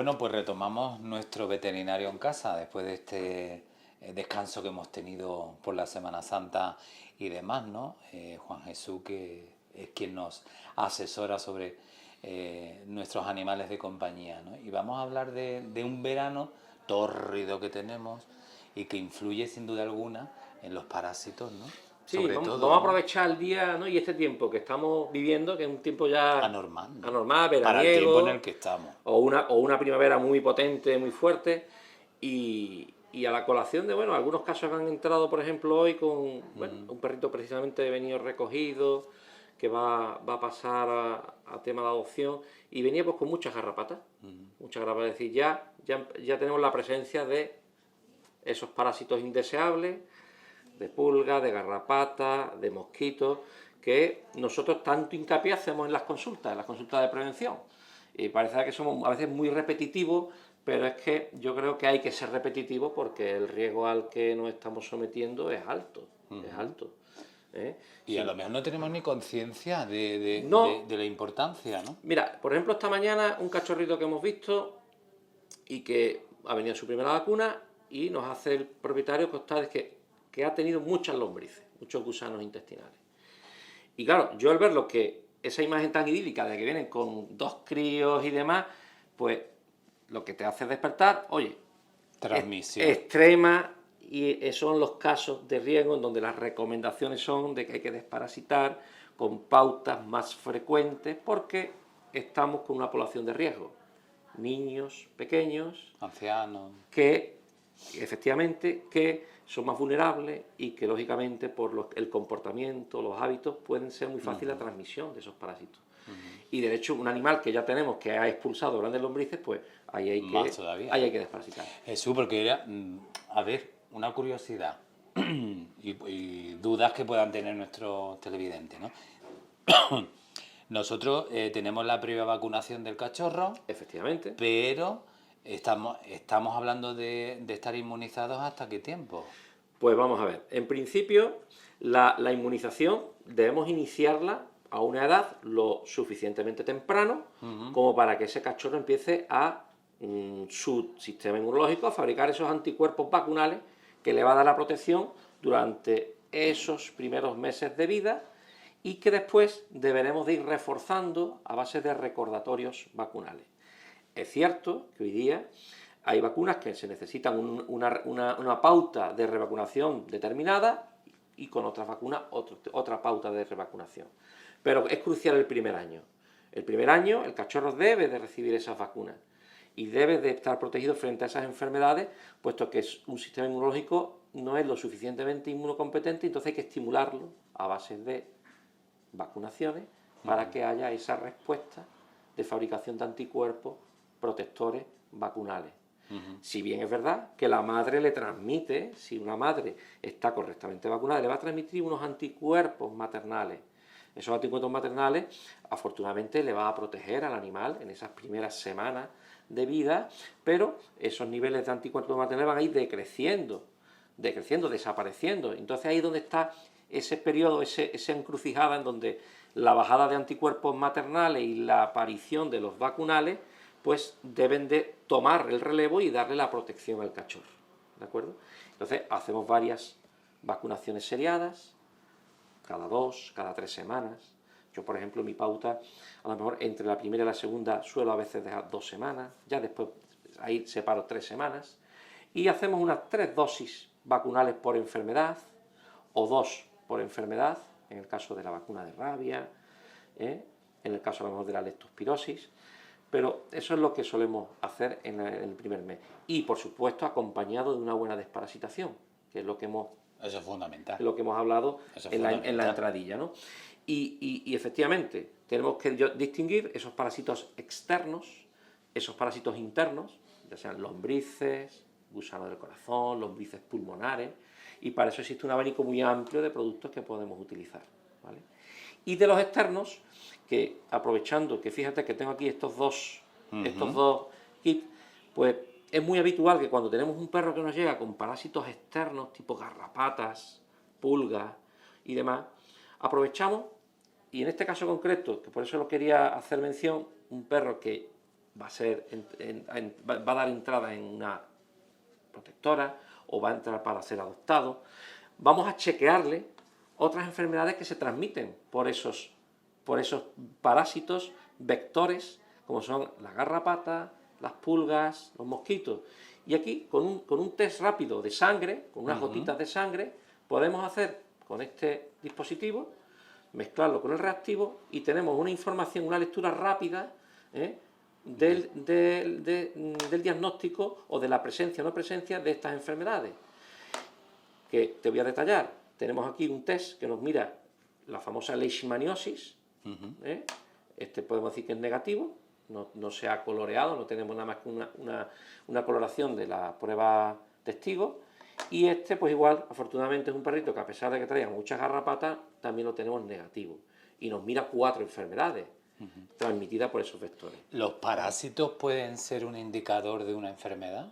Bueno, pues retomamos nuestro veterinario en casa después de este descanso que hemos tenido por la Semana Santa y demás, ¿no? Juan Jesús, que es quien nos asesora sobre nuestros animales de compañía, ¿no? Y vamos a hablar de un verano tórrido que tenemos y que influye sin duda alguna en los parásitos, ¿no? Sí, Sobre vamos, todo, vamos a ¿no? aprovechar el día, ¿no? Y este tiempo que estamos viviendo, que es un tiempo ya Anormal, ¿no? anormal, Para el tiempo en el veraniego, que estamos. o una primavera muy potente, muy fuerte, y a la colación de, bueno, algunos casos que han entrado, por ejemplo, hoy con, bueno, un perrito precisamente venido recogido, que va a pasar a tema de adopción, y venía pues con muchas garrapatas, es decir, ya tenemos la presencia de esos parásitos indeseables, de pulga, de garrapata, de mosquitos, que nosotros tanto hincapié hacemos en las consultas de prevención. Y parece que somos a veces muy repetitivos, pero es que yo creo que hay que ser repetitivos porque el riesgo al que nos estamos sometiendo es alto, es alto. ¿Eh? Y a Sí. lo mejor no tenemos ni conciencia No, de la importancia, ¿no? mira, por ejemplo, esta mañana un cachorrito que hemos visto y que ha venido su primera vacuna y nos hace el propietario constar que ha tenido muchas lombrices, muchos gusanos intestinales. Y claro, yo al ver lo que esa imagen tan idílica de que vienen con dos críos y demás, pues lo que te hace es despertar, oye, Transmisión. extrema, y son los casos de riesgo en donde las recomendaciones son de que hay que desparasitar con pautas más frecuentes porque estamos con una población de riesgo. Niños pequeños Ancianos. que efectivamente que son más vulnerables y que lógicamente por el comportamiento, los hábitos pueden ser muy fácil la transmisión de esos parásitos. Y de hecho un animal que ya tenemos que ha expulsado grandes lombrices, pues Más todavía. ahí hay que desparasitar. Jesús, porque era, a ver, una curiosidad y dudas que puedan tener nuestros televidentes, ¿no? Nosotros tenemos la previa vacunación del cachorro, Efectivamente. pero estamos hablando de estar inmunizados ¿hasta qué tiempo? Pues vamos a ver. En principio, la inmunización debemos iniciarla a una edad lo suficientemente temprano como para que ese cachorro empiece a su sistema inmunológico a fabricar esos anticuerpos vacunales que le va a dar la protección durante esos primeros meses de vida y que después deberemos de ir reforzando a base de recordatorios vacunales. Es cierto que hoy día hay vacunas que se necesitan una pauta de revacunación determinada y con otras vacunas otra pauta de revacunación. Pero es crucial el primer año. El primer año el cachorro debe de recibir esas vacunas y debe de estar protegido frente a esas enfermedades, puesto que un sistema inmunológico no es lo suficientemente inmunocompetente, entonces hay que estimularlo a base de vacunaciones para que haya esa respuesta de fabricación de anticuerpos protectores vacunales. Si bien es verdad que la madre le transmite, si una madre está correctamente vacunada, le va a transmitir unos anticuerpos maternales. Esos anticuerpos maternales, afortunadamente, le va a proteger al animal en esas primeras semanas de vida, pero esos niveles de anticuerpos maternales van a ir decreciendo, desapareciendo. Entonces ahí es donde está ese periodo, esa encrucijada en donde la bajada de anticuerpos maternales y la aparición de los vacunales pues deben de tomar el relevo y darle la protección al cachorro, ¿de acuerdo? Entonces hacemos varias vacunaciones seriadas, cada 2, cada 3 semanas. Yo, por ejemplo, mi pauta, a lo mejor entre la primera y la segunda suelo a veces dejar 2 semanas, ya después ahí separo 3 semanas, y hacemos unas 3 dosis vacunales por enfermedad, o 2 por enfermedad, en el caso de la vacuna de rabia, en el caso a lo mejor de la leptospirosis, pero eso es lo que solemos hacer en el primer mes. Y, por supuesto, acompañado de una buena desparasitación, que es lo que hemos, Eso es fundamental. hablado Eso es en la fundamental. entradilla, ¿no? Y efectivamente, tenemos que distinguir esos parásitos externos, esos parásitos internos, ya sean lombrices, gusanos del corazón, lombrices pulmonares, y para eso existe un abanico muy amplio de productos que podemos utilizar, ¿vale? Y de los externos, que aprovechando que fíjate que tengo aquí estos dos kits, pues es muy habitual que cuando tenemos un perro que nos llega con parásitos externos tipo garrapatas, pulgas y demás, aprovechamos, y en este caso concreto, que por eso lo quería hacer mención, un perro que va a ser va a dar entrada en una protectora o va a entrar para ser adoptado, vamos a chequearle otras enfermedades que se transmiten por esos parásitos vectores, como son la garrapata, las pulgas, los mosquitos. Y aquí, con un test rápido de sangre, con unas gotitas de sangre, podemos hacer con este dispositivo, mezclarlo con el reactivo y tenemos una información, una lectura rápida del diagnóstico o de la presencia o no presencia de estas enfermedades. Que te voy a detallar. Tenemos aquí un test que nos mira la famosa leishmaniosis. Este podemos decir que es negativo, no se ha coloreado, no tenemos nada más que una coloración de la prueba testigo. Y este, pues igual, afortunadamente es un perrito que a pesar de que traiga muchas garrapatas, también lo tenemos negativo. Y nos mira 4 enfermedades transmitidas por esos vectores. ¿Los parásitos pueden ser un indicador de una enfermedad?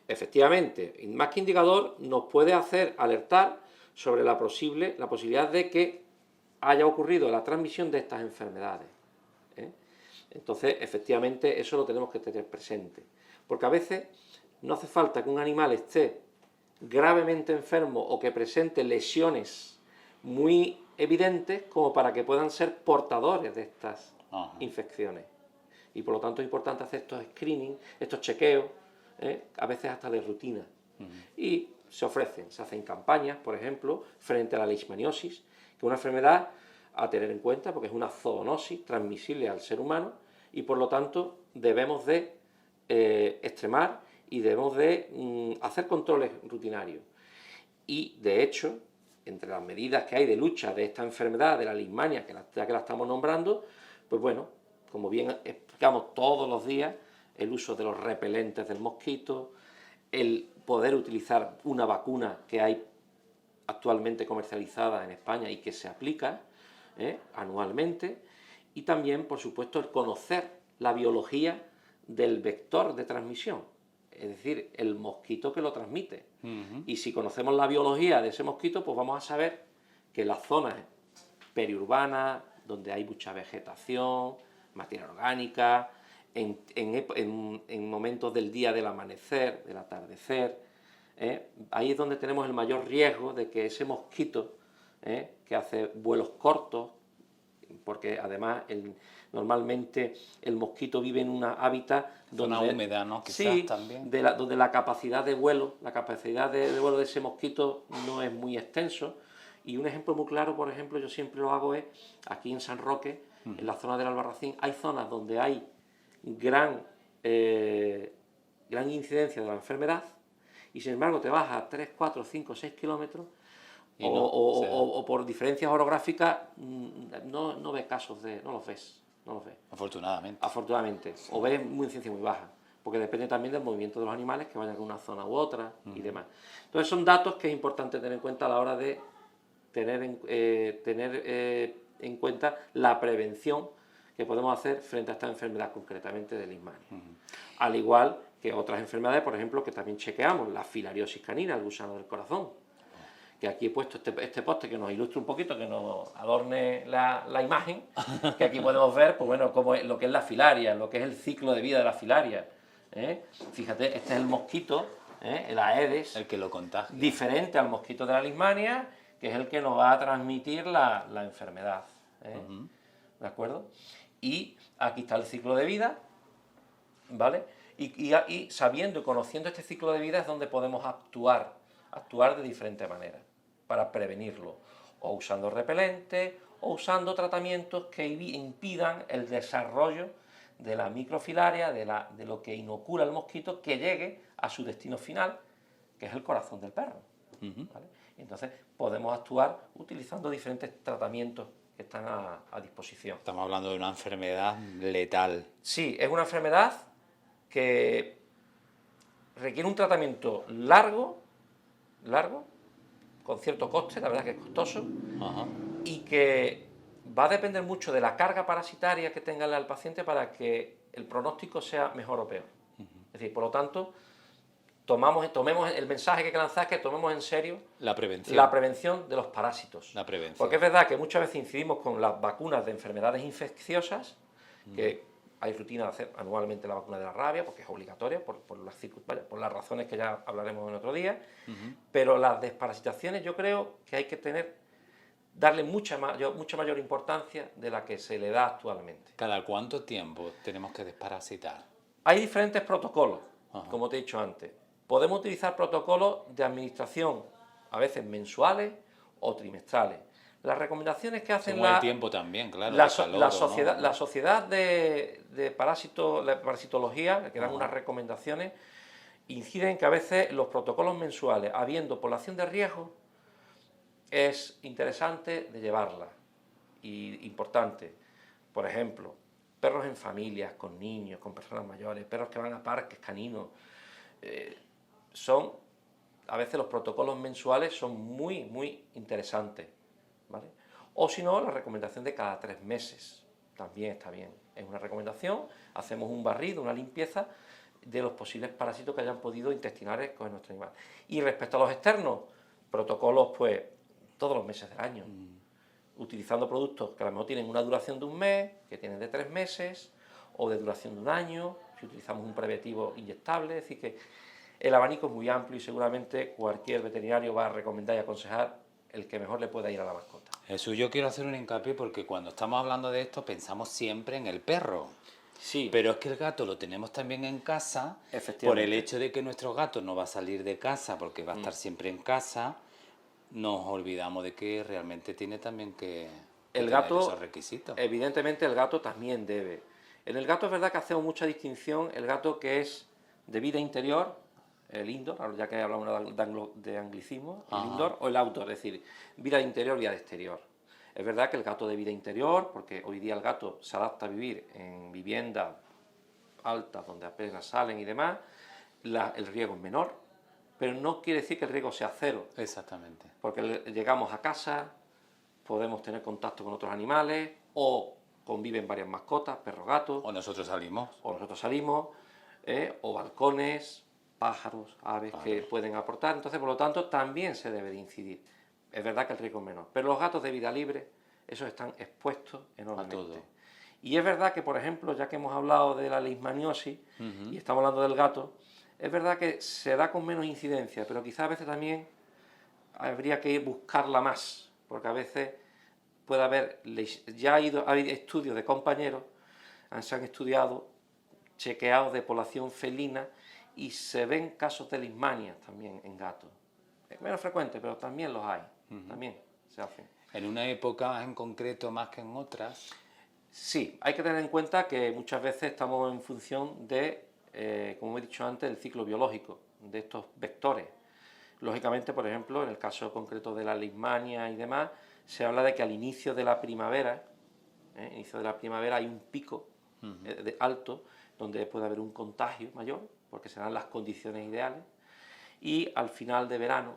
Efectivamente, más que indicador, nos puede hacer alertar sobre la posibilidad de que haya ocurrido la transmisión de estas enfermedades. Entonces, efectivamente, eso lo tenemos que tener presente. Porque a veces no hace falta que un animal esté gravemente enfermo o que presente lesiones muy evidentes como para que puedan ser portadores de estas infecciones. Y por lo tanto es importante hacer estos screening, estos chequeos, a veces hasta de rutina. Y se hacen campañas, por ejemplo, frente a la leishmaniosis, que es una enfermedad a tener en cuenta porque es una zoonosis transmisible al ser humano y por lo tanto debemos de extremar y debemos de hacer controles rutinarios. Y de hecho, entre las medidas que hay de lucha de esta enfermedad, de la leishmania, ya que la estamos nombrando, pues bueno, como bien explicamos todos los días, el uso de los repelentes del mosquito, el poder utilizar una vacuna que hay actualmente comercializada en España y que se aplica anualmente, y también, por supuesto, el conocer la biología del vector de transmisión, es decir, el mosquito que lo transmite. Y si conocemos la biología de ese mosquito, pues vamos a saber que las zonas periurbanas, donde hay mucha vegetación, materia orgánica, en momentos del día del amanecer, del atardecer, ahí es donde tenemos el mayor riesgo de que ese mosquito que hace vuelos cortos, porque además normalmente el mosquito vive en un hábitat donde, zona húmeda, ¿no? Quizás también. Donde la capacidad de vuelo, de ese mosquito no es muy extenso. Y un ejemplo muy claro, por ejemplo, yo siempre lo hago es aquí en San Roque, en la zona del Albarracín, hay zonas donde hay gran incidencia de la enfermedad y sin embargo te vas a 3, 4, 5, 6 kilómetros o por diferencias orográficas no ves casos no los ves. Afortunadamente. O ves una incidencia muy baja, porque depende también del movimiento de los animales que vayan de una zona u otra y demás. Entonces son datos que es importante tener en cuenta a la hora de tener en cuenta la prevención que podemos hacer frente a esta enfermedad, concretamente de leishmania. Al igual que otras enfermedades, por ejemplo, que también chequeamos, la filariosis canina, el gusano del corazón, que aquí he puesto este poste que nos ilustre un poquito, que nos adorne la imagen, que aquí podemos ver, pues bueno, cómo es, lo que es la filaria, lo que es el ciclo de vida de la filaria. Fíjate, este es el mosquito, el Aedes, el que lo contagia, diferente al mosquito de la leishmania, que es el que nos va a transmitir la enfermedad. ¿De acuerdo? Y aquí está el ciclo de vida, ¿vale? Y sabiendo y conociendo este ciclo de vida es donde podemos actuar de diferentes maneras para prevenirlo, o usando repelentes, o usando tratamientos que impidan el desarrollo de la microfilaria, de lo que inocula el mosquito, que llegue a su destino final, que es el corazón del perro. ¿Vale? Entonces podemos actuar utilizando diferentes tratamientos que están a disposición. Estamos hablando de una enfermedad letal. Sí, es una enfermedad que requiere un tratamiento largo, con cierto coste, la verdad que es costoso, y que va a depender mucho de la carga parasitaria que tenga al paciente para que el pronóstico sea mejor o peor. Es decir, por lo tanto, tomemos el mensaje que hay que lanzar, que tomemos en serio la prevención de los parásitos. La prevención. Porque es verdad que muchas veces incidimos con las vacunas de enfermedades infecciosas, que hay rutina de hacer anualmente la vacuna de la rabia, porque es obligatoria, por las razones que ya hablaremos en otro día, pero las desparasitaciones yo creo que hay que darle mucha mayor importancia de la que se le da actualmente. ¿Cada cuánto tiempo tenemos que desparasitar? Hay diferentes protocolos, Ajá. como te he dicho antes. Podemos utilizar protocolos de administración, a veces mensuales o trimestrales. Las recomendaciones que hacen Según el tiempo también, claro, la de calor, sociedad, ¿no? la sociedad de parasitología, que dan unas recomendaciones, inciden en que a veces los protocolos mensuales, habiendo población de riesgo, es interesante de llevarla. Y importante, por ejemplo, perros en familias, con niños, con personas mayores, perros que van a parques caninos, a veces los protocolos mensuales son muy, muy interesantes, ¿vale? O si no, la recomendación de cada 3 meses, también está bien. Es una recomendación, hacemos un barrido, una limpieza de los posibles parásitos que hayan podido intestinales con nuestro animal. Y respecto a los externos, protocolos, pues, todos los meses del año. Utilizando productos que a lo mejor tienen una duración de un mes, que tienen de 3 meses, o de duración de un año, si utilizamos un preventivo inyectable, es decir que el abanico es muy amplio y seguramente cualquier veterinario va a recomendar y aconsejar el que mejor le pueda ir a la mascota. Jesús, yo quiero hacer un hincapié porque cuando estamos hablando de esto pensamos siempre en el perro. Sí, Pero es que el gato lo tenemos también en casa por efectivamente. el hecho de que nuestro gato no va a salir de casa porque va a estar siempre en casa. Nos olvidamos de que realmente tiene también que El tener gato, esos requisitos. evidentemente el gato también debe. En el gato es verdad que hacemos mucha distinción, el gato que es de vida interior, el indoor, ya que hablamos de anglicismo, el indoor o el outdoor, es decir, vida de interior, vida de exterior. Es verdad que el gato de vida interior, porque hoy día el gato se adapta a vivir en viviendas altas donde apenas salen y demás, el riesgo es menor, pero no quiere decir que el riesgo sea cero. Exactamente. Porque llegamos a casa, podemos tener contacto con otros animales, o conviven varias mascotas, perros, gatos, O nosotros salimos. o nosotros salimos, o balcones, pájaros, aves que pueden aportar. Entonces, por lo tanto, también se debe de incidir. Es verdad que el riesgo es menor, pero los gatos de vida libre, esos están expuestos enormemente. A todo. Y es verdad que, por ejemplo, ya que hemos hablado de la leishmaniosis y estamos hablando del gato, es verdad que se da con menos incidencia, pero quizás a veces también habría que buscarla más, porque a veces puede haber, ya hay estudios de compañeros, se han estudiado, chequeados de población felina y se ven casos de leishmania también en gatos. Es menos frecuente, pero también los hay, también se hacen. En una época en concreto más que en otras. Sí, hay que tener en cuenta que muchas veces estamos en función de, como he dicho antes, del ciclo biológico de estos vectores. Lógicamente, por ejemplo, en el caso concreto de la leishmania y demás, se habla de que al inicio de la primavera, hay un pico alto donde puede haber un contagio mayor, porque serán las condiciones ideales, y al final de verano,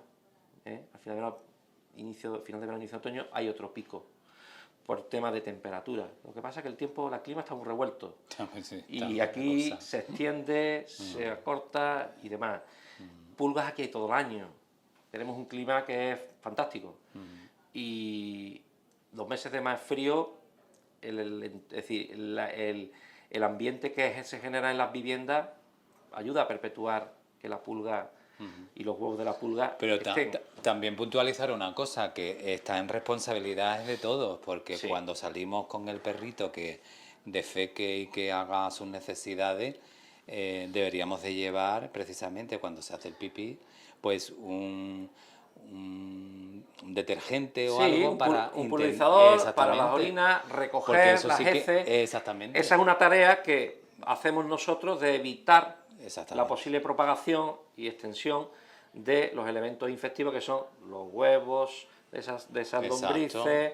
final de verano, inicio de otoño, hay otro pico por temas de temperatura. Lo que pasa es que el clima está muy revuelto. Sí, Y aquí se extiende, se acorta y demás. Pulgas aquí hay todo el año. Tenemos un clima que es fantástico. Y los meses de más frío, es decir, el ambiente que se genera en las viviendas ayuda a perpetuar que la pulga y los huevos de la pulga Pero estén. también puntualizar una cosa, que está en responsabilidades de todos, porque Sí. cuando salimos con el perrito que defeque y que haga sus necesidades, deberíamos de llevar, precisamente cuando se hace el pipí, pues un detergente o Sí, algo para un pulverizador para exactamente. las orinas, Porque recoger eso las sí que heces. exactamente. Esa es una tarea que hacemos nosotros de evitar Exactamente. la posible propagación y extensión de los elementos infectivos que son los huevos, de esas Exacto. lombrices,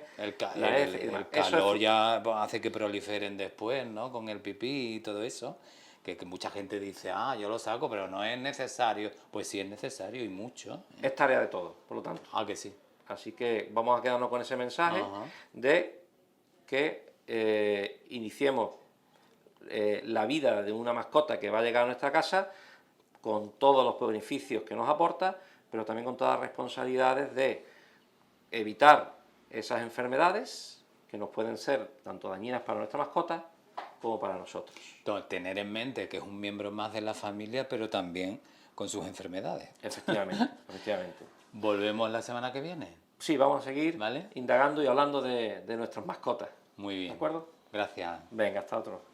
la heces y demás. El calor ya hace que proliferen después, ¿no? Con el pipí y todo eso. Que mucha gente dice, yo lo saco, pero no es necesario. Pues sí es necesario y mucho. Es tarea de todos, por lo tanto. Que sí. Así que vamos a quedarnos con ese mensaje de que iniciemos la vida de una mascota que va a llegar a nuestra casa con todos los beneficios que nos aporta, pero también con todas las responsabilidades de evitar esas enfermedades que nos pueden ser tanto dañinas para nuestra mascota como para nosotros. Entonces, tener en mente que es un miembro más de la familia, pero también con sus enfermedades. Efectivamente, efectivamente. Volvemos la semana que viene. Sí, vamos a seguir ¿Vale? indagando y hablando de nuestras mascotas. Muy bien. ¿De acuerdo? Gracias. Venga, hasta otro.